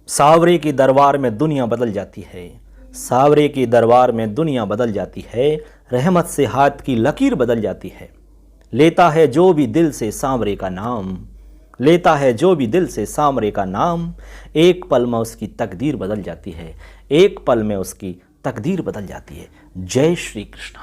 सावरे के दरबार में दुनिया बदल जाती है, सावरे के दरबार में दुनिया बदल जाती है, रहमत से हाथ की लकीर बदल जाती है। लेता है जो भी दिल से सांवरे का नाम, लेता है जो भी दिल से सांवरे का नाम, एक पल में उसकी तकदीर बदल जाती है, एक पल में उसकी तकदीर बदल जाती है। जय श्री कृष्ण।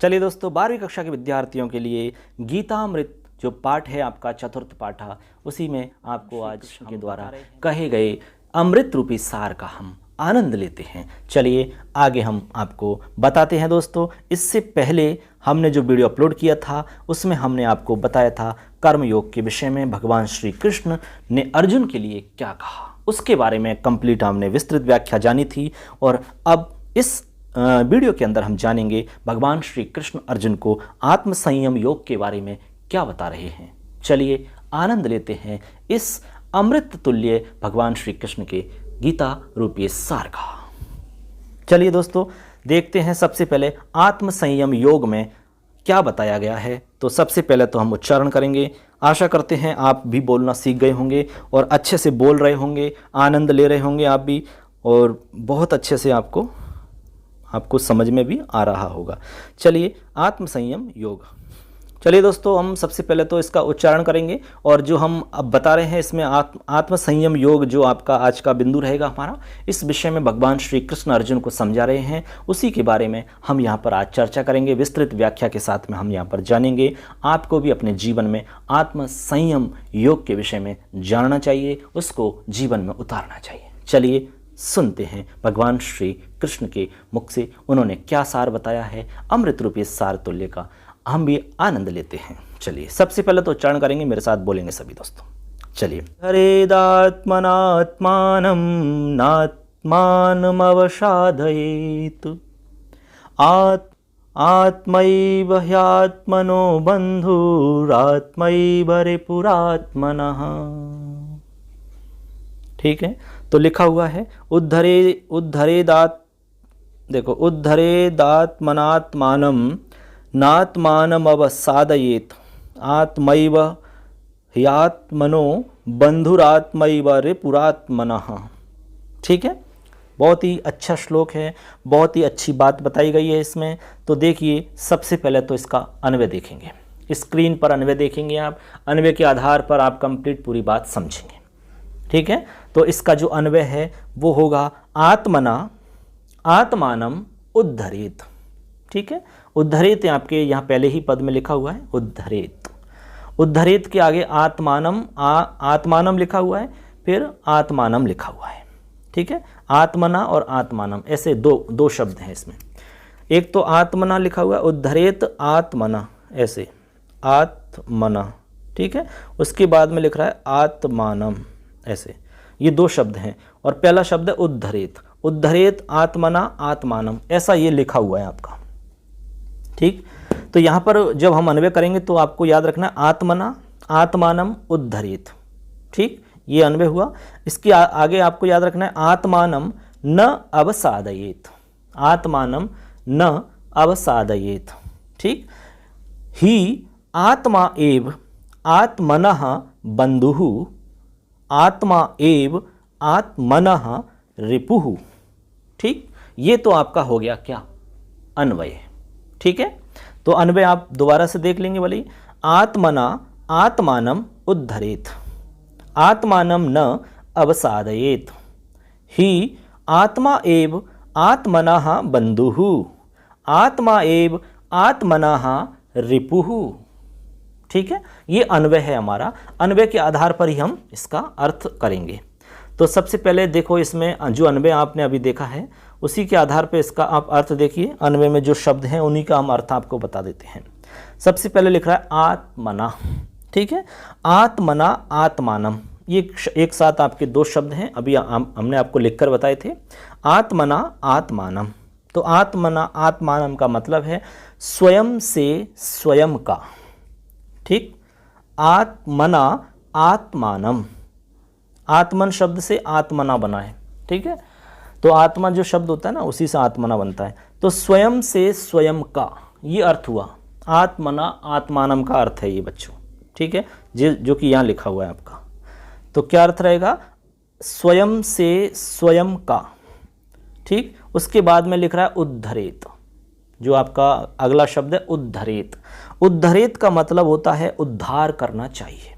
चलिए दोस्तों, 12वीं कक्षा के विद्यार्थियों के लिए गीतामृत जो पाठ है आपका चतुर्थ पाठा, उसी में आपको आज के द्वारा कहे गए अमृत रूपी सार का हम आनंद लेते हैं। चलिए आगे हम आपको बताते हैं दोस्तों। इससे पहले हमने जो वीडियो अपलोड किया था उसमें हमने आपको बताया था कर्म योग के विषय में भगवान श्री कृष्ण ने अर्जुन के लिए क्या कहा, उसके बारे में कंप्लीट हमने विस्तृत व्याख्या जानी थी। और अब इस वीडियो के अंदर हम जानेंगे भगवान श्री कृष्ण अर्जुन को आत्म संयम योग के बारे में क्या बता रहे हैं। चलिए आनंद लेते हैं इस अमृत तुल्य भगवान श्री कृष्ण के गीता रूपी सार का। चलिए दोस्तों देखते हैं सबसे पहले आत्म संयम योग में क्या बताया गया है। तो सबसे पहले तो हम उच्चारण करेंगे। आशा करते हैं आप भी बोलना सीख गए होंगे और अच्छे से बोल रहे होंगे, आनंद ले रहे होंगे आप भी, और बहुत अच्छे से आपको समझ में भी आ रहा होगा। चलिए आत्म संयम योग। चलिए दोस्तों हम सबसे पहले तो इसका उच्चारण करेंगे, और जो हम अब बता रहे हैं इसमें आत्म संयम योग जो आपका आज का बिंदु रहेगा हमारा, इस विषय में भगवान श्री कृष्ण अर्जुन को समझा रहे हैं, उसी के बारे में हम यहाँ पर आज चर्चा करेंगे। विस्तृत व्याख्या के साथ में हम यहाँ पर जानेंगे। आपको भी अपने जीवन में आत्म संयम योग के विषय में जानना चाहिए, उसको जीवन में उतारना चाहिए। चलिए सुनते हैं भगवान श्री कृष्ण के मुख से उन्होंने क्या सार बताया है अमृत रूपी सार तुल्य का, हम भी आनंद लेते हैं। चलिए सबसे पहले तो उच्चारण करेंगे, मेरे साथ बोलेंगे सभी दोस्तों। चलिए। हरेदात्मनात्मानं नात्मानमवसादयेत् आत्मैव ह्यात्मनो बन्धुरात्मैव रिपुरात्मनः। ठीक है, तो लिखा हुआ है उद्धरेदात्मनात्मानं नात्मानमवसादयेत् आत्मैव ह्यात्मनो बन्धुरात्मैव रिपुरात्मनः। ठीक है, बहुत ही अच्छा श्लोक है, बहुत ही अच्छी बात बताई गई है इसमें। तो देखिए सबसे पहले तो इसका अन्वय देखेंगे, स्क्रीन पर अन्वय देखेंगे आप, अन्वय के आधार पर आप कंप्लीट पूरी बात समझेंगे। ठीक है, तो इसका जो अन्वय है वो होगा आत्मना आत्मानम उद्धरेत। ठीक है, उद्धरेत आपके यहाँ पहले ही पद में लिखा हुआ है उद्धरेत। उद्धरेत के आगे आत्मानम लिखा हुआ है, फिर आत्मानम लिखा हुआ है। ठीक है, आत्मना और आत्मानम ऐसे दो शब्द हैं इसमें। एक तो आत्मना लिखा हुआ है, उद्धरेत आत्मना, ऐसे आत्मना। ठीक है, उसके बाद में लिख रहा है आत्मानम, ऐसे ये दो शब्द हैं। और पहला शब्द है उद्धरेत, उद्धरेत आत्मना आत्मानम, ऐसा ये लिखा हुआ है आपका। ठीक, तो यहाँ पर जब हम अन्वय करेंगे तो आपको याद रखना आत्मना आत्मानम उद्धरेत। ठीक, ये अन्वय हुआ। इसके आगे आपको याद रखना है आत्मानम न अवसादयेत, आत्मानम न अवसादयेत। ठीक, ही आत्मा एव आत्मनः बन्धुः आत्मा एव आत्मनः रिपुः। ठीक, ये तो आपका हो गया क्या अन्वय। ठीक है, तो अन्वय आप दोबारा से देख लेंगे वाली। आत्मना आत्मानम उद्धरेत आत्मानम न अवसादयेत ही आत्मा एव आत्मनः बन्धुः आत्मा एव आत्मनः रिपुः। ठीक है, ये अन्वय है हमारा, अन्वय के आधार पर ही हम इसका अर्थ करेंगे। तो सबसे पहले देखो इसमें जो अन्वय आपने अभी देखा है उसी के आधार पर इसका आप अर्थ देखिए। अन्वय में जो शब्द हैं उन्हीं का हम अर्थ आपको बता देते हैं। सबसे पहले लिख रहा है आत्मना। ठीक है, आत्मना आत्मानम, ये एक साथ आपके दो शब्द हैं, अभी हमने आपको लिखकर बताए थे। आत्मना आत्मानम, तो आत्मना आत्मानम का मतलब है स्वयं से स्वयं का। ठीक, आत्मना आत्मानम, आत्मन शब्द से आत्मना बना है। ठीक है, तो आत्मा जो शब्द होता है ना उसी से आत्मना बनता है। तो स्वयं से स्वयं का ये अर्थ हुआ, आत्मना आत्मानम का अर्थ है ये बच्चों। ठीक है, जो कि यहाँ लिखा हुआ है आपका। तो क्या अर्थ रहेगा, स्वयं से स्वयं का, ठीक। उसके बाद में लिख रहा है उद्धरेत, जो आपका अगला शब्द है उद्धरेत। उद्धरेत का मतलब होता है उद्धार करना चाहिए।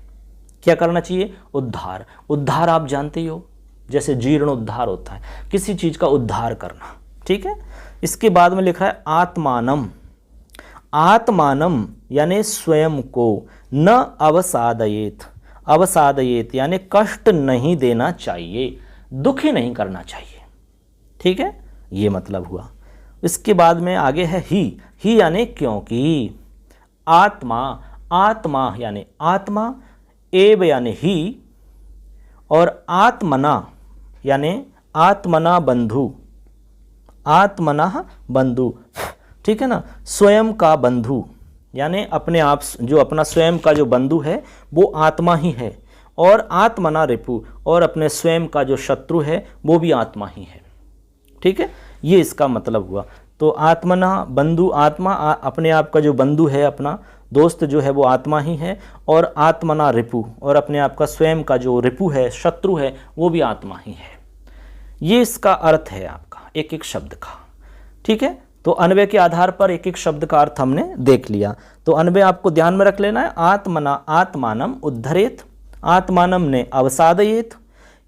क्या करना चाहिए? उद्धार। उद्धार आप जानते ही हो, जैसे जीर्ण उद्धार होता है, किसी चीज का उद्धार करना, ठीक है। इसके बाद में लिख रहा है आत्मानम। आत्मानम यानी स्वयं को, न अवसादयेत। अवसादयेत यानी कष्ट नहीं देना चाहिए, दुखी नहीं करना चाहिए, ठीक है, ये मतलब हुआ। इसके बाद में आगे है ही यानी क्योंकि। आत्मा, आत्मा यानी आत्मा, एव यानी ही, और आत्मना यानी आत्मना बंधु। आत्मना बंधु, ठीक है ना, स्वयं का बंधु यानी अपने आप, जो अपना स्वयं का जो बंधु है वो आत्मा ही है। और आत्मना रिपु, और अपने स्वयं का जो शत्रु है वो भी आत्मा ही है, ठीक है, ये इसका मतलब हुआ। तो आत्मना बंधु, आत्मा अपने आप का जो बंधु है, अपना दोस्त जो है वो आत्मा ही है। और आत्मना रिपु, और अपने आप का स्वयं का जो रिपु है, शत्रु है, वो भी आत्मा ही है। ये इसका अर्थ है आपका एक एक शब्द का, ठीक है। तो अन्वय के आधार पर एक एक शब्द का अर्थ हमने देख लिया। तो अन्वय आपको ध्यान में रख लेना है। आत्मना आत्मानम उद्धरेत, आत्मानम ने अवसादयेत,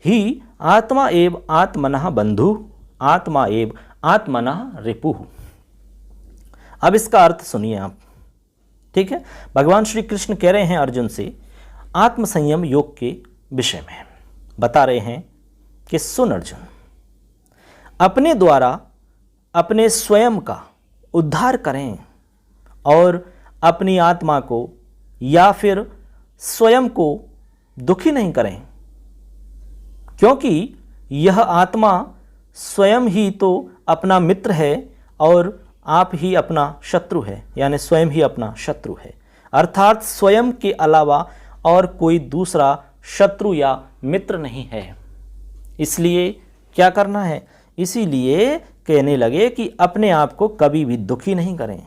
ही आत्मा एव आत्मनः बंधु, आत्मा एव आत्मनः रिपुः। अब इसका अर्थ सुनिए आप, ठीक है। भगवान श्री कृष्ण कह रहे हैं अर्जुन से आत्मसंयम योग के विषय में, बता रहे हैं कि सुन अर्जुन, अपने द्वारा अपने स्वयं का उद्धार करें और अपनी आत्मा को या फिर स्वयं को दुखी नहीं करें, क्योंकि यह आत्मा स्वयं ही तो अपना मित्र है और आप ही अपना शत्रु है, यानी स्वयं ही अपना शत्रु है। अर्थात स्वयं के अलावा और कोई दूसरा शत्रु या मित्र नहीं है। इसलिए क्या करना है? इसीलिए कहने लगे कि अपने आप को कभी भी दुखी नहीं करें,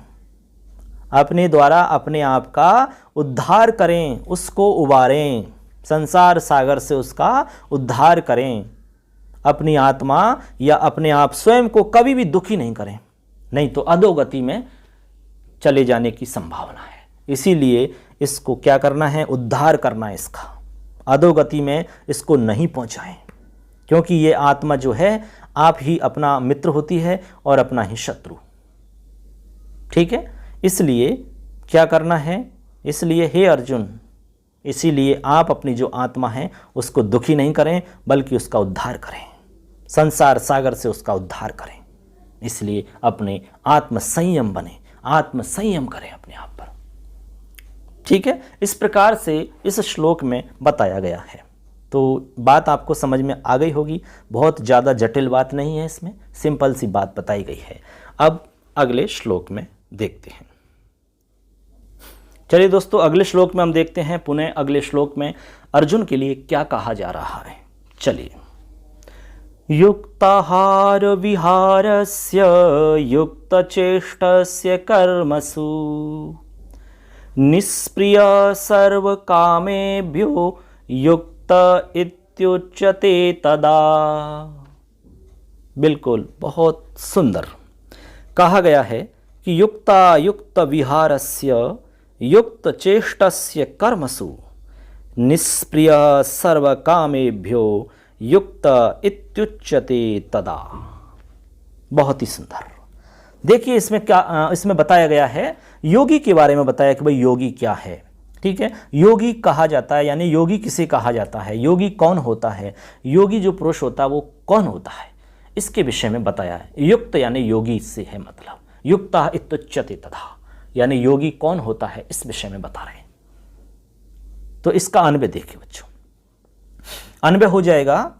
अपने द्वारा अपने आप का उद्धार करें, उसको उबारें, संसार सागर से उसका उद्धार करें। अपनी आत्मा या अपने आप स्वयं को कभी भी दुखी नहीं करें, नहीं तो अधोगति में चले जाने की संभावना है। इसीलिए इसको क्या करना है? उद्धार करना है इसका, अधोगति में इसको नहीं पहुंचाएं, क्योंकि ये आत्मा जो है आप ही अपना मित्र होती है और अपना ही शत्रु, ठीक है। इसलिए क्या करना है? इसलिए हे अर्जुन, इसीलिए आप अपनी जो आत्मा है उसको दुखी नहीं करें, बल्कि उसका उद्धार करें, संसार सागर से उसका उद्धार करें। इसलिए अपने आत्म संयम बने, आत्म संयम करें अपने आप पर, ठीक है। इस प्रकार से इस श्लोक में बताया गया है। तो बात आपको समझ में आ गई होगी, बहुत ज़्यादा जटिल बात नहीं है इसमें, सिंपल सी बात बताई गई है। अब अगले श्लोक में देखते हैं। चलिए दोस्तों, अगले श्लोक में हम देखते हैं पुनः अगले श्लोक में अर्जुन के लिए क्या कहा जा रहा है। चलिए, युक्ताहार विहारस्य युक्तचेष्टस्य कर्मसु निष्प्रिय सर्वकामेभ्यो युक्त इत्युच्यते तदा। बिल्कुल, बहुत सुंदर कहा गया है कि युक्त विहारस्य युक्त चेष्टस्य कर्मसु निष्प्रिय सर्वकामेभ्यो युक्त इत्युच्यते तदा। बहुत ही सुंदर। देखिए इसमें क्या इसमें बताया गया है, योगी के बारे में बताया कि भाई योगी क्या है, ठीक है। योगी कहा जाता है, यानी योगी किसे कहा जाता है, योगी कौन होता है, योगी जो पुरुष होता है वो कौन होता है, इसके विषय में बताया है। युक्त यानी योगी से है मतलब, युक्तः इत्युच्यते तथा, यानी योगी कौन होता है इस विषय में बता रहे हैं। तो इसका अन्वय देखिए बच्चों, अन्वय हो जाएगा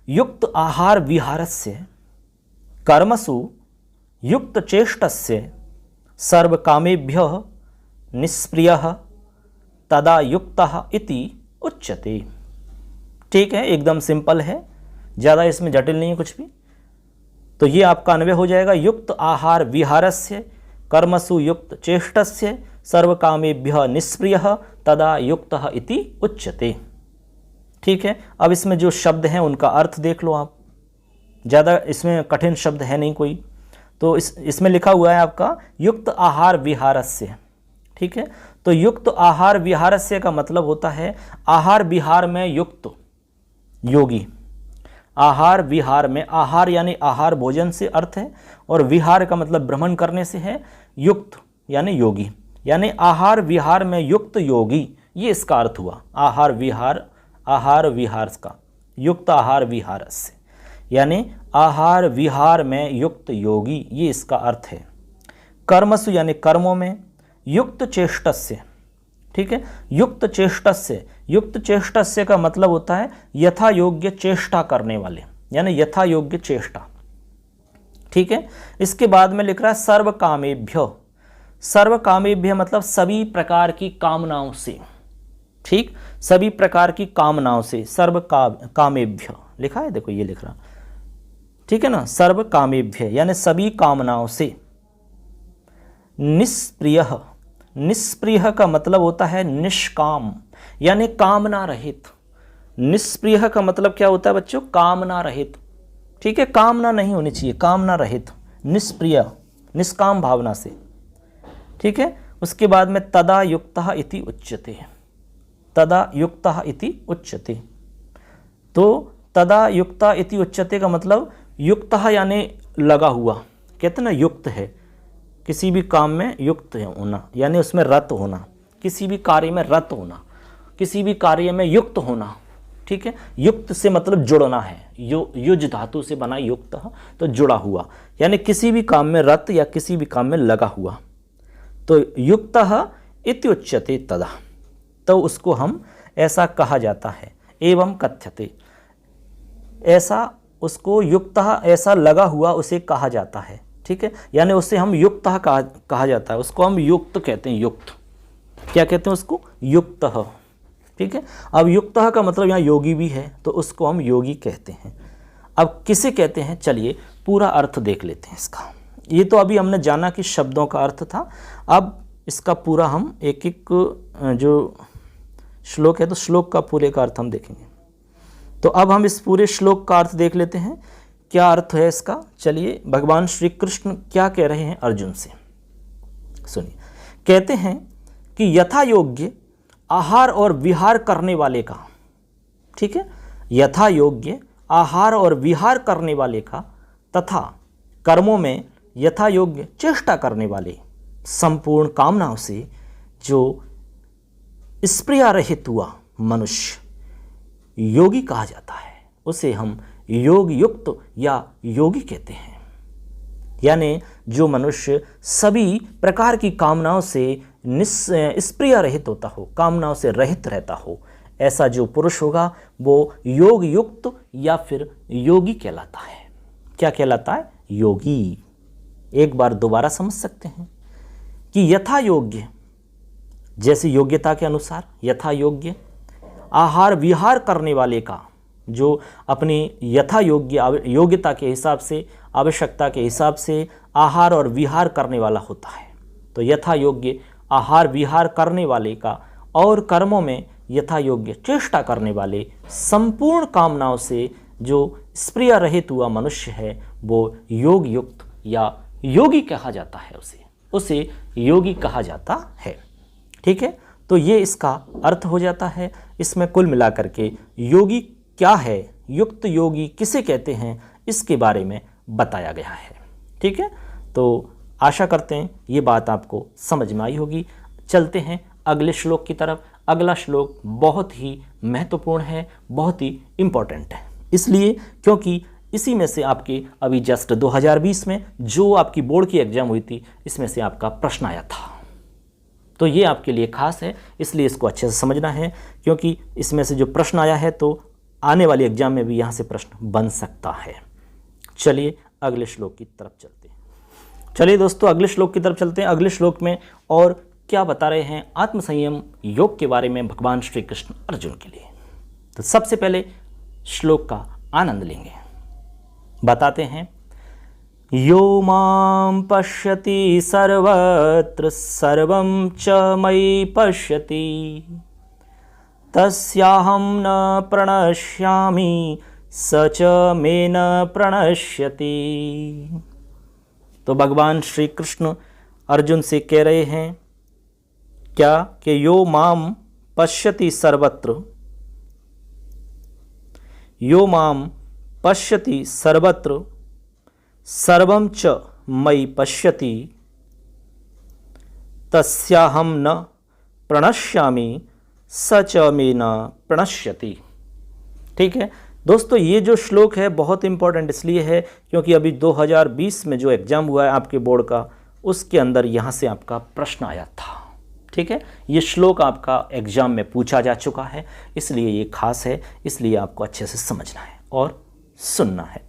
युक्त आहार विहारस्य कर्मसु युक्त चेष्टस्य सर्वकामेभ्यः निष्प्रियः तदा युक्तः इति उच्यते। ठीक है, एकदम सिंपल है, ज़्यादा इसमें जटिल नहीं है कुछ भी। तो ये आपका अन्वय हो जाएगा, युक्त आहार विहारस्य कर्मसु युक्त चेष्टस्य सर्वकामेभ्यः निष्प्रियः तदा युक्तः इति उच्यते। ठीक है, अब इसमें जो शब्द हैं उनका अर्थ देख लो आप, ज़्यादा इसमें कठिन शब्द है नहीं कोई। तो इसमें लिखा हुआ है आपका युक्त आहार विहारस्य। ठीक है, तो युक्त आहार विहारस्य का मतलब होता है आहार विहार में युक्त योगी। आहार विहार में, आहार यानी आहार भोजन से अर्थ है, और विहार का मतलब भ्रमण करने से है, युक्त यानी योगी, यानी आहार विहार में युक्त योगी, ये इसका अर्थ हुआ। आहार विहार, आहार विहार का युक्त आहार विहार से, यानी आहार विहार में युक्त योगी, ये इसका अर्थ है। कर्मसु यानी कर्मों में, युक्त चेष्टस्य। ठीक है, युक्त चेष्टस्य, युक्त चेष्टस्य का मतलब होता है यथा योग्य चेष्टा करने वाले, यानी यथा योग्य चेष्टा। ठीक है, इसके बाद में लिख रहा है सर्व कामेभ्य। सर्व कामेभ्य मतलब सभी प्रकार की कामनाओं से। ठीक, सभी प्रकार की कामनाओं से, सर्व कामेभ्य लिखा है, देखो ये लिख रहा, ठीक है ना, सर्व कामेभ्य यानी सभी कामनाओं से। निष्प्रिय, निष्प्रिय का मतलब होता है निष्काम, यानी कामना रहित। निष्प्रिय का मतलब क्या होता है बच्चों? कामना रहित। ठीक है, कामना नहीं होनी चाहिए, कामना रहित, निष्प्रिय, निष्काम भावना से। ठीक है, उसके बाद में तदा युक्तः इति उच्यते। तदा युक्तः इति उच्यते, तो तदा युक्ता इति उच्यते का मतलब युक्तः यानी लगा हुआ, कहते ना युक्त है, किसी भी काम में युक्त है होना, यानी उसमें रत होना, किसी भी कार्य में रत होना, किसी भी कार्य में युक्त होना। ठीक है, युक्त से मतलब जुड़ना है, युज धातु से बना युक्त, तो जुड़ा हुआ, यानी किसी भी काम में रत या किसी भी काम में लगा हुआ। तो युक्तः इति उच्यते तदा, तो उसको हम ऐसा कहा जाता है। एवं कथ्यते, ऐसा उसको युक्तः, ऐसा लगा हुआ उसे कहा जाता है। ठीक है, यानी उससे हम युक्तः कहा जाता है, उसको हम युक्त कहते हैं। युक्त क्या कहते हैं उसको? युक्तः। ठीक है, अब युक्तः का मतलब यहाँ योगी भी है, तो उसको हम योगी कहते हैं। अब किसे कहते हैं, चलिए पूरा अर्थ देख लेते हैं इसका। ये तो अभी हमने जाना कि शब्दों का अर्थ था, अब इसका पूरा हम एक एक जो श्लोक है, तो श्लोक का पूरे का अर्थ हम देखेंगे। तो अब हम इस पूरे श्लोक का अर्थ देख लेते हैं, क्या अर्थ है इसका। चलिए भगवान श्री कृष्ण क्या कह रहे हैं अर्जुन से, सुनिए। कहते हैं कि यथा योग्य आहार और विहार करने वाले का, ठीक है, यथा योग्य आहार और विहार करने वाले का, तथा कर्मों में यथा योग्य चेष्टा करने वाले, संपूर्ण कामनाओं से जो स्प्रिया रहित हुआ मनुष्य योगी कहा जाता है, उसे हम योग युक्त या योगी कहते हैं। यानी जो मनुष्य सभी प्रकार की कामनाओं से स्प्रिया रहित होता हो, कामनाओं से रहित रहता हो, ऐसा जो पुरुष होगा वो योग युक्त या फिर योगी कहलाता है। क्या कहलाता है? योगी। एक बार दोबारा समझ सकते हैं कि यथा योग्य, जैसे योग्यता के अनुसार, यथा योग्य आहार विहार करने वाले का, जो अपनी यथा योग्य योग्यता के हिसाब से, आवश्यकता के हिसाब से आहार और विहार करने वाला होता है, तो यथा योग्य आहार विहार करने वाले का, और कर्मों में यथा योग्य चेष्टा करने वाले, संपूर्ण कामनाओं से जो स्प्रिया रहित हुआ मनुष्य है, वो योग युक्त या योगी कहा जाता है, उसे योगी कहा जाता है। ठीक है, तो ये इसका अर्थ हो जाता है। इसमें कुल मिलाकर के योगी क्या है, युक्त योगी किसे कहते हैं, इसके बारे में बताया गया है। ठीक है, तो आशा करते हैं ये बात आपको समझ में आई होगी। चलते हैं अगले श्लोक की तरफ। अगला श्लोक बहुत ही महत्वपूर्ण है, बहुत ही इम्पोर्टेंट है, इसलिए क्योंकि इसी में से आपके अभी जस्ट 2020 में जो आपकी बोर्ड की एग्जाम हुई थी, इसमें से आपका प्रश्न आया था, तो ये आपके लिए खास है, इसलिए इसको अच्छे से समझना है, क्योंकि इसमें से जो प्रश्न आया है तो आने वाली एग्जाम में भी यहाँ से प्रश्न बन सकता है। चलिए अगले श्लोक की तरफ चलते हैं। चलिए दोस्तों अगले श्लोक की तरफ चलते हैं। अगले श्लोक में और क्या बता रहे हैं आत्मसंयम योग के बारे में भगवान श्री कृष्ण अर्जुन के लिए। तो सबसे पहले श्लोक का आनंद लेंगे। बताते हैं, यो मां पश्यति सर्वत्र सर्वं च मयि पश्यति तस्याहं न प्रणश्यामि स च मे न प्रणश्यति। तो भगवान श्री कृष्ण अर्जुन से कह रहे हैं क्या कि यो माम पश्यति सर्वत्र, यो माम पश्यति सर्वत्र सर्वं च मयि पश्यति तस्याहं न प्रणश्यामि स च मे न प्रणश्यति। ठीक है दोस्तों, ये जो श्लोक है बहुत इंपॉर्टेंट इसलिए है क्योंकि अभी 2020 में जो एग्ज़ाम हुआ है आपके बोर्ड का, उसके अंदर यहाँ से आपका प्रश्न आया था। ठीक है, ये श्लोक आपका एग्ज़ाम में पूछा जा चुका है, इसलिए ये खास है, इसलिए आपको अच्छे से समझना है और सुनना है।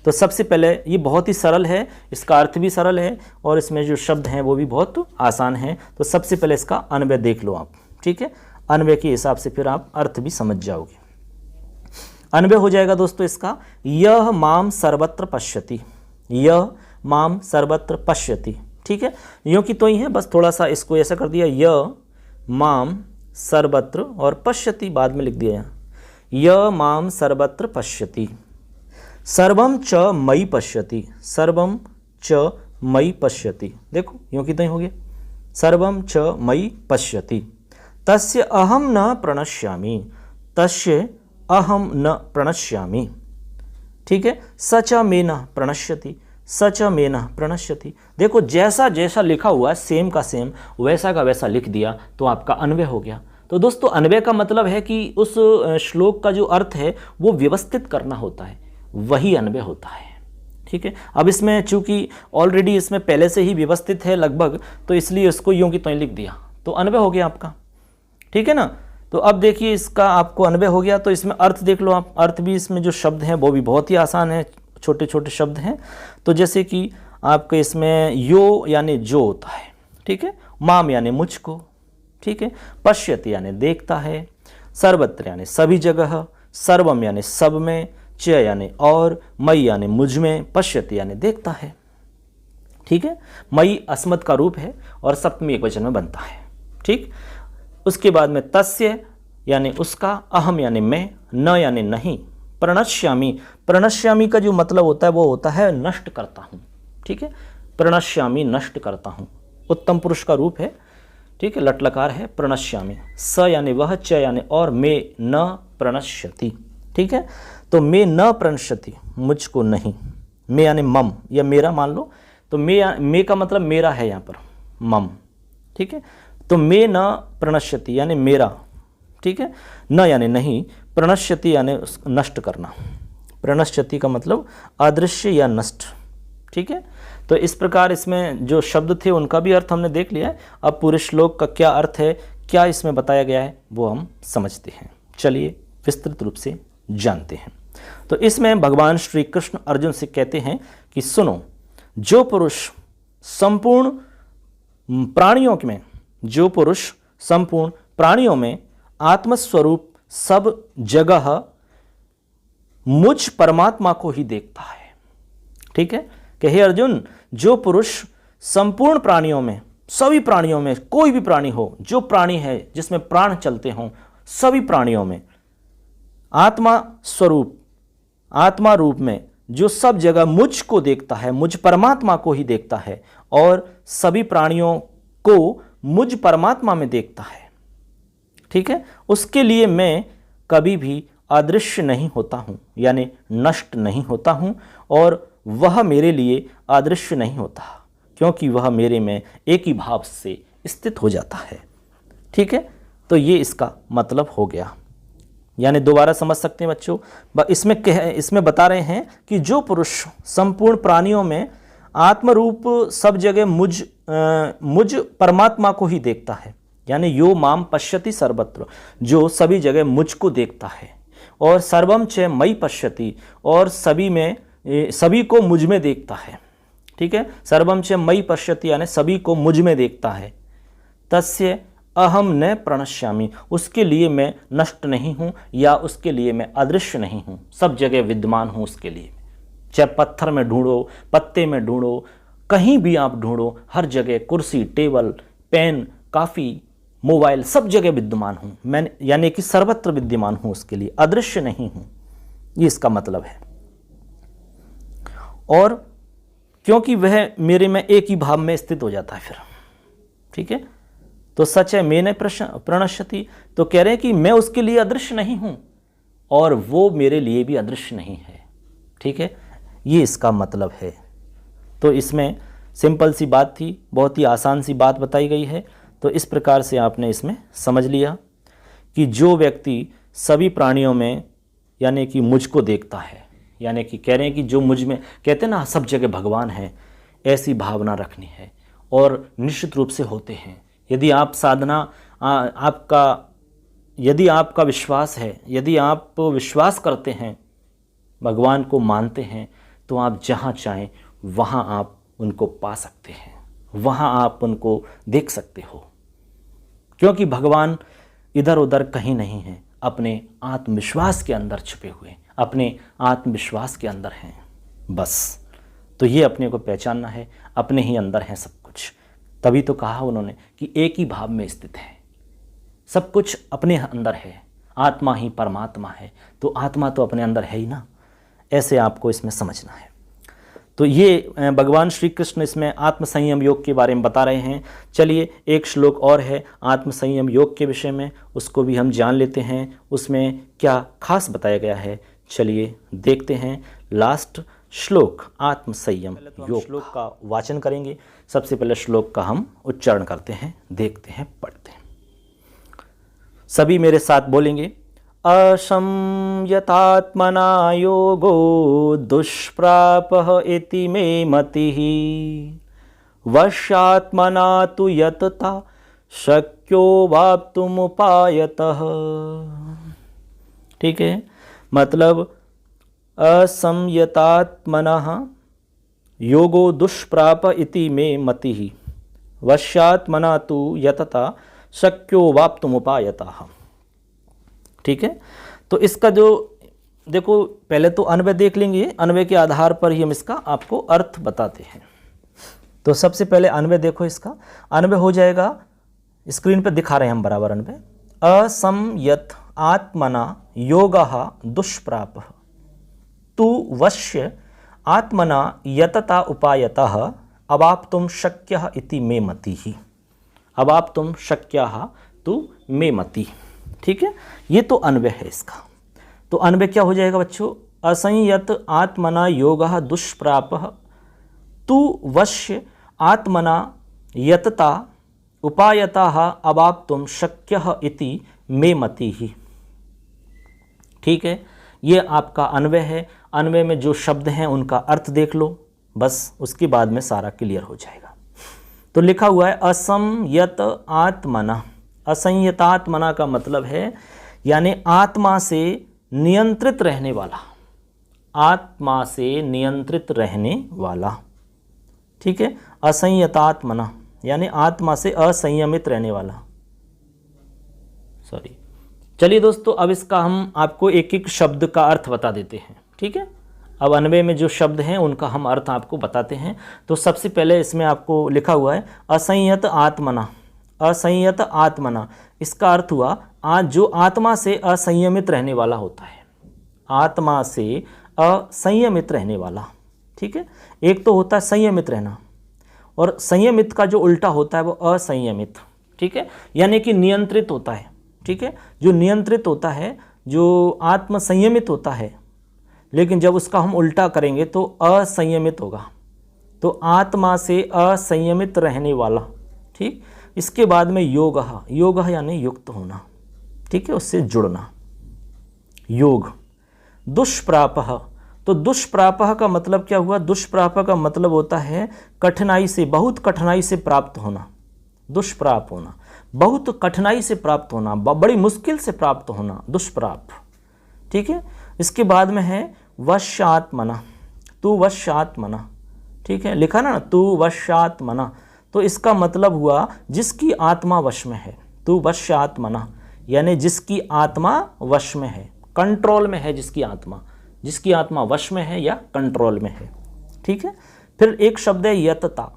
तो सबसे पहले ये बहुत ही सरल है, इसका अर्थ भी सरल है और इसमें जो शब्द हैं वो भी बहुत आसान हैं। तो सबसे पहले इसका अन्वय देख लो आप। ठीक है, अन्वय के हिसाब से फिर आप अर्थ भी समझ जाओगे। अन्वय हो जाएगा दोस्तों इसका, यह माम सर्वत्र पश्यति, यह माम सर्वत्र पश्यति। ठीक है, यूँ की तो ही है, बस थोड़ा सा इसको ऐसा कर दिया, यह माम सर्वत्र और पश्यति बाद में लिख दिया यहाँ, यह माम सर्वत्र पश्यति सर्वम च मयि पश्यति, सर्वम च मयि पश्यति। देखो यूँ की तो ही हो गया, सर्वम च मयि पश्यति तस्य अहम न प्रणश्यामि, तस्य अहम न प्रणश्यामि। ठीक है, स च मे न प्रणश्यति, स च मे न प्रणश्यति। देखो जैसा जैसा लिखा हुआ है सेम का सेम वैसा का वैसा लिख दिया तो आपका अन्वय हो गया। तो दोस्तों अन्वय का मतलब है कि उस श्लोक का जो अर्थ है वो व्यवस्थित करना होता है, वही अन्वय होता है। ठीक है, अब इसमें चूंकि ऑलरेडी इसमें पहले से ही व्यवस्थित है लगभग, तो इसलिए इसको यूँ की तो लिख दिया तो अन्वय हो गया आपका। ठीक है ना, तो अब देखिए इसका आपको अन्वय हो गया, तो इसमें अर्थ देख लो आप। अर्थ भी इसमें जो शब्द हैं वो भी बहुत ही आसान है, छोटे छोटे शब्द हैं। तो जैसे कि आपके इसमें यो यानी जो होता है, ठीक है, माम यानी मुझको, ठीक है, पश्यति यानी देखता है, सर्वत्र यानी सभी जगह, सर्वम यानी सब में, च यानी और, मई यानी मुझ में, पश्यति यानी देखता है। ठीक है, मई अस्मत् का रूप है और सप्तमी एकवचन में बनता है। ठीक, उसके बाद में तस्य यानी उसका, अहम यानी मैं, न यानी नहीं, प्रणश्यामि, प्रणश्यामि का जो मतलब होता है वो होता है नष्ट करता हूँ। ठीक है, प्रणश्यामि नष्ट करता हूँ, उत्तम पुरुष का रूप है। ठीक है, लटलकार है, प्रणश्यामि। स यानी वह, च यानी और, मे न प्रणश्यति। ठीक है, तो मे न प्रणश्यति मुझको नहीं, मे यानी मम या मेरा मान लो, तो मे का मतलब मेरा है यहाँ पर, मम। ठीक है, तो मे न प्रणश्यति यानी मेरा। ठीक है, न यानी नहीं, प्रणश्यति यानी नष्ट करना, प्रणश्यति का मतलब अदृश्य या नष्ट। ठीक है, तो इस प्रकार इसमें जो शब्द थे उनका भी अर्थ हमने देख लिया है। अब पूरे श्लोक का क्या अर्थ है, क्या इसमें बताया गया है वो हम समझते हैं। चलिए विस्तृत रूप से जानते हैं। तो इसमें भगवान श्री कृष्ण अर्जुन से कहते हैं कि सुनो, जो पुरुष संपूर्ण प्राणियों में, जो पुरुष संपूर्ण प्राणियों में आत्मस्वरूप सब जगह मुझ परमात्मा को ही देखता है। ठीक है, कि हे अर्जुन, जो पुरुष संपूर्ण प्राणियों में, सभी प्राणियों में, कोई भी प्राणी हो, जो प्राणी है जिसमें प्राण चलते हों, सभी प्राणियों में आत्मा स्वरूप, आत्मा रूप में जो सब जगह मुझ को देखता है, मुझ परमात्मा को ही देखता है और सभी प्राणियों को मुझ परमात्मा में देखता है। ठीक है, उसके लिए मैं कभी भी अदृश्य नहीं होता हूँ, यानी नष्ट नहीं होता हूँ, और वह मेरे लिए अदृश्य नहीं होता क्योंकि वह मेरे में एक ही भाव से स्थित हो जाता है। ठीक है, तो ये इसका मतलब हो गया। यानी दोबारा समझ सकते हैं बच्चों, इसमें बता रहे हैं कि जो पुरुष संपूर्ण प्राणियों में आत्मरूप सब जगह मुझ परमात्मा को ही देखता है, यानी यो माम पश्यति सर्वत्र, जो सभी जगह मुझको देखता है, और सर्वम च मयि पश्यति, और सभी को मुझ में देखता है। ठीक है, सर्वम च मयि पश्यति यानी सभी को मुझ में देखता है। तस्य अहम न प्रणश्यामि, उसके लिए मैं नष्ट नहीं हूँ या उसके लिए मैं अदृश्य नहीं हूँ, सब जगह विद्यमान हूँ उसके लिए। चाहे पत्थर में ढूंढो, पत्ते में ढूंढो, कहीं भी आप ढूंढो, हर जगह कुर्सी, टेबल, पेन, काफ़ी, मोबाइल, सब जगह विद्यमान हूँ मैं, यानी कि सर्वत्र विद्यमान हूँ, उसके लिए अदृश्य नहीं हूँ, ये इसका मतलब है। और क्योंकि वह मेरे में एक ही भाव में स्थित हो जाता है फिर, ठीक है। तो सच है मैंने प्रणश्यति, तो कह रहे हैं कि मैं उसके लिए अदृश्य नहीं हूं और वो मेरे लिए भी अदृश्य नहीं है, ठीक है, ये इसका मतलब है। तो इसमें सिंपल सी बात थी, बहुत ही आसान सी बात बताई गई है। तो इस प्रकार से आपने इसमें समझ लिया कि जो व्यक्ति सभी प्राणियों में यानी कि मुझको देखता है, यानी कि कह रहे हैं कि जो मुझ में, कहते हैं ना सब जगह भगवान है, ऐसी भावना रखनी है और निश्चित रूप से होते हैं। यदि आप साधना यदि आपका विश्वास है, यदि आप विश्वास करते हैं, भगवान को मानते हैं, तो आप जहाँ चाहें वहाँ आप उनको पा सकते हैं, वहाँ आप उनको देख सकते हो, क्योंकि भगवान इधर उधर कहीं नहीं है, अपने आत्मविश्वास के अंदर छुपे हुए, अपने आत्मविश्वास के अंदर हैं बस। तो ये अपने को पहचानना है, अपने ही अंदर है सब कुछ। तभी तो कहा उन्होंने कि एक ही भाव में स्थित है, सब कुछ अपने अंदर है, आत्मा ही परमात्मा है, तो आत्मा तो अपने अंदर है ही ना, ऐसे आपको इसमें समझना है। तो ये भगवान श्री कृष्ण इसमें आत्म संयम योग के बारे में बता रहे हैं। चलिए एक श्लोक और है आत्म संयम योग के विषय में, उसको भी हम जान लेते हैं, उसमें क्या खास बताया गया है। चलिए देखते हैं लास्ट श्लोक आत्म संयम योग। श्लोक का वाचन करेंगे, सबसे पहले श्लोक का हम उच्चारण करते हैं, देखते हैं, पढ़ते हैं। सभी मेरे साथ बोलेंगे। असंयतात्मना योगो दुष्प्रापः इति मे मतिः, वश्यात्मना तु यतता शक्यो वाप्तुमुपायतः। ठीक है, मतलब असंयतात्मनः योगो दुष्प्राप इति मे मतिः, वश्यात्मना तु यतता शक्यो वाप्तुमुपायतः। ठीक है, तो इसका जो देखो पहले तो अन्वय देख लेंगे, अन्वय के आधार पर ही हम इसका आपको अर्थ बताते हैं। तो सबसे पहले अन्वय देखो, इसका अन्वय हो जाएगा, स्क्रीन पर दिखा रहे हैं हम बराबर अन्वय। असंयत आत्मना योगः दुष्प्रापः तु वश्य आत्मना यतता उपायतः अवाप्तुं शक्यः इति मे मतिः, अवाप्तुं शक्यः तु मे मतिः। ठीक है, ये तो अन्वय है इसका। तो अन्वय क्या हो जाएगा बच्चों? असंयत आत्मना योगः दुष्प्रापः तु वश्य आत्मना यतता उपायतः अवाप्तुं शक्यः इति मे मतिः। ठीक है, ये आपका अन्वय है। अन्वय में जो शब्द हैं उनका अर्थ देख लो, बस उसके बाद में सारा क्लियर हो जाएगा। तो लिखा हुआ है असंयत आत्मना। असंयतात्मना का मतलब है यानी आत्मा से नियंत्रित रहने वाला, आत्मा से नियंत्रित रहने वाला। ठीक है, असंयतात्मना यानी आत्मा से असंयमित रहने वाला। सॉरी, चलिए दोस्तों, अब इसका हम आपको एक एक शब्द का अर्थ बता देते हैं। ठीक है, अब अन्वय में जो शब्द हैं उनका हम अर्थ आपको बताते हैं। तो सबसे पहले इसमें आपको लिखा हुआ है असंयत आत्मना। असंयत आत्मना, इसका अर्थ हुआ आज जो आत्मा से असंयमित रहने वाला होता है, आत्मा से असंयमित रहने वाला। ठीक है, एक तो होता है संयमित रहना और संयमित का जो उल्टा होता है वो असंयमित। ठीक है, यानी कि नियंत्रित होता है। ठीक है, जो नियंत्रित होता है, जो आत्म संयमित होता है, लेकिन जब उसका हम उल्टा करेंगे तो असंयमित होगा। तो आत्मा से असंयमित रहने वाला। ठीक, इसके बाद में योग, योग यानी युक्त होना। ठीक है, उससे जुड़ना, योग। दुष्प्रापः, तो दुष्प्रापः का मतलब क्या हुआ? दुष्प्रापः का मतलब होता है कठिनाई से, बहुत कठिनाई से प्राप्त होना। दुष्प्राप होना, बहुत कठिनाई से प्राप्त होना, बड़ी मुश्किल से प्राप्त होना, दुष्प्राप। ठीक है, इसके बाद में है वश्यात्मना। तू वश्यात्मना। ठीक है, लिखा ना तू वश्यात्मना, तो इसका मतलब हुआ जिसकी आत्मा वश में है। तू वश्यात्मना यानी जिसकी आत्मा वश में है, कंट्रोल में है, जिसकी आत्मा वश में है या कंट्रोल में है। ठीक है, फिर एक शब्द है यतता।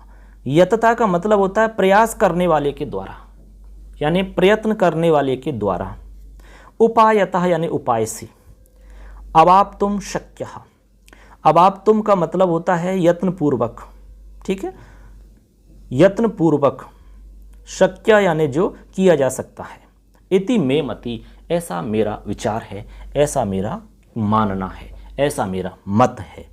यतता का मतलब होता है प्रयास करने वाले के द्वारा, यानी प्रयत्न करने वाले के द्वारा, उपायतः यानी उपाय से, अवाप्तुम शक्यः, अवाप्तुम का मतलब होता है यत्नपूर्वक, ठीक है, यत्नपूर्वक, शक्य यानी जो किया जा सकता है, इति मे मति, ऐसा मेरा विचार है, ऐसा मेरा मानना है, ऐसा मेरा मत है।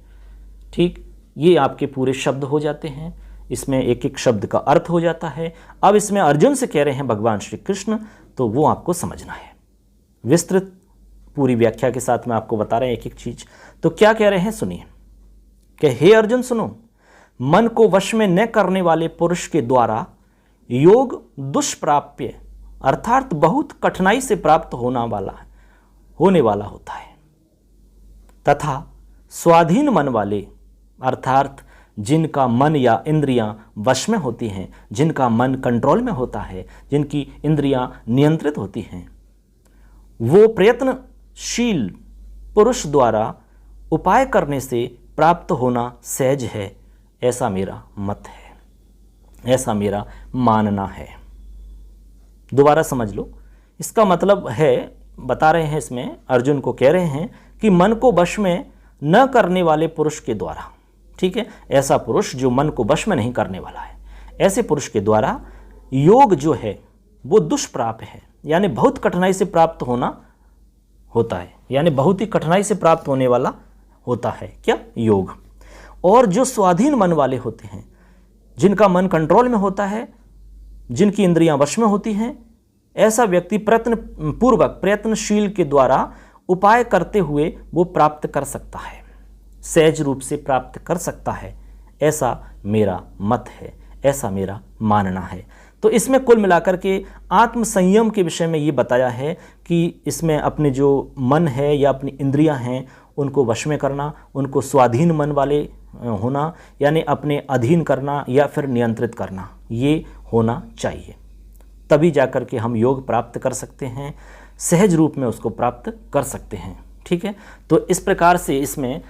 ठीक, ये आपके पूरे शब्द हो जाते हैं, इसमें एक एक शब्द का अर्थ हो जाता है। अब इसमें अर्जुन से कह रहे हैं भगवान श्री कृष्ण, तो वो आपको समझना है। विस्तृत पूरी व्याख्या के साथ में आपको बता रहे हैं एक एक चीज। तो क्या कह रहे हैं सुनिए, कि हे अर्जुन सुनो, मन को वश में न करने वाले पुरुष के द्वारा योग दुष्प्राप्य, अर्थात बहुत कठिनाई से प्राप्त होने वाला होता है, तथा स्वाधीन मन वाले, अर्थात जिनका मन या इंद्रियां वश में होती हैं, जिनका मन कंट्रोल में होता है, जिनकी इंद्रियां नियंत्रित होती हैं, वो प्रयत्नशील पुरुष द्वारा उपाय करने से प्राप्त होना सहज है, ऐसा मेरा मत है, ऐसा मेरा मानना है। दोबारा समझ लो, इसका मतलब है, बता रहे हैं इसमें, अर्जुन को कह रहे हैं कि मन को वश में न करने वाले पुरुष के द्वारा, ठीक है, ऐसा पुरुष जो मन को वश में नहीं करने वाला है, ऐसे पुरुष के द्वारा योग जो है वो दुष्प्राप्य है, यानी बहुत कठिनाई से प्राप्त होता है, यानी बहुत ही कठिनाई से प्राप्त होने वाला होता है, क्या, योग। और जो स्वाधीन मन वाले होते हैं, जिनका मन कंट्रोल में होता है, जिनकी इंद्रियां वश में होती हैं, ऐसा व्यक्ति प्रयत्नपूर्वक, प्रयत्नशील के द्वारा उपाय करते हुए वो प्राप्त कर सकता है, सहज रूप से प्राप्त कर सकता है, ऐसा मेरा मत है, ऐसा मेरा मानना है। तो इसमें कुल मिलाकर के आत्म संयम के विषय में ये बताया है कि इसमें अपने जो मन है या अपनी इंद्रियां हैं उनको वश में करना, उनको स्वाधीन मन वाले होना, यानी अपने अधीन करना या फिर नियंत्रित करना, ये होना चाहिए। तभी जाकर के हम योग प्राप्त कर सकते हैं, सहज रूप में उसको प्राप्त कर सकते हैं। ठीक है, तो इस प्रकार से इसमें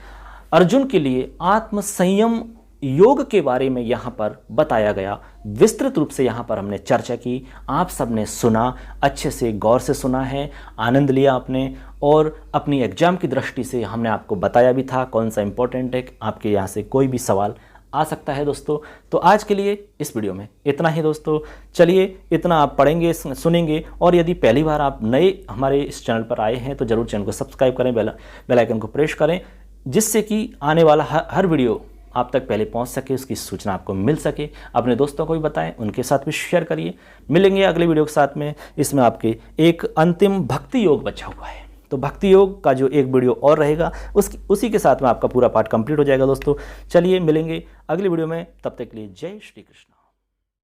अर्जुन के लिए आत्म संयम योग के बारे में यहाँ पर बताया गया। विस्तृत रूप से यहाँ पर हमने चर्चा की, आप सबने सुना, अच्छे से गौर से सुना है, आनंद लिया आपने, और अपनी एग्जाम की दृष्टि से हमने आपको बताया भी था कौन सा इंपॉर्टेंट है, आपके यहाँ से कोई भी सवाल आ सकता है दोस्तों। तो आज के लिए इस वीडियो में इतना ही दोस्तों। चलिए, इतना आप पढ़ेंगे, सुनेंगे, और यदि पहली बार आप नए हमारे इस चैनल पर आए हैं तो जरूर चैनल को सब्सक्राइब करें, बेल आइकन को प्रेस करें, जिससे कि आने वाला हर वीडियो आप तक पहले पहुंच सके, उसकी सूचना आपको मिल सके। अपने दोस्तों को भी बताएं, उनके साथ भी शेयर करिए। मिलेंगे अगले वीडियो के साथ में। इसमें आपके एक अंतिम भक्ति योग बचा हुआ है, तो भक्ति योग का जो एक वीडियो और रहेगा उसी के साथ में आपका पूरा पाठ कंप्लीट हो जाएगा दोस्तों। चलिए मिलेंगे अगले वीडियो में, तब तक के लिए जय श्री कृष्ण।